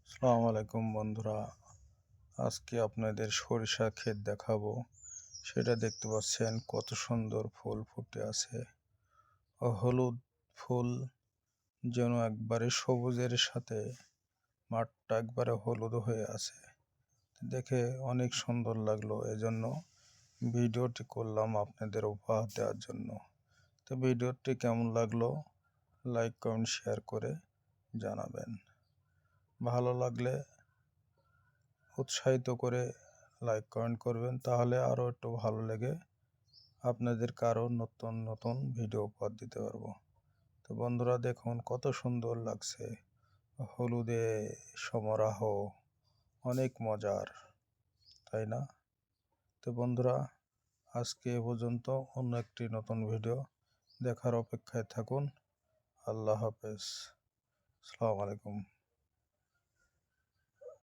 আসসালামু আলাইকুম বন্ধুরা, আজকে আপনাদের সরিষা ক্ষেত দেখাবো। সেটা দেখতে পাচ্ছেন কত সুন্দর ফুল ফুটে আছে। হলুদ ফুল যেন একবারে সবুজের সাথে মাঠটা একবারে হলুদ হয়ে আছে। দেখে অনেক সুন্দর লাগলো, এজন্য ভিডিওটি করলাম আপনাদের উপহার দেওয়ার জন্য। তো ভিডিওটি কেমন লাগলো লাইক কমেন্ট শেয়ার করে জানাবেন। ভালো লাগলে উৎসাহিত করে লাইক কমেন্ট করবেন, তাহলে আরও একটু ভালো লেগে আপনাদেরকে আরও নতুন নতুন ভিডিও উপহার দিতে পারবো। তো বন্ধুরা দেখুন কত সুন্দর লাগছে, হলুদে সমারোহ, অনেক মজার, তাই না? তো বন্ধুরা আজকে এ পর্যন্ত, অন্য একটি নতুন ভিডিও দেখার অপেক্ষায় থাকুন। আল্লাহ হাফেজ, আসসালামু আলাইকুম।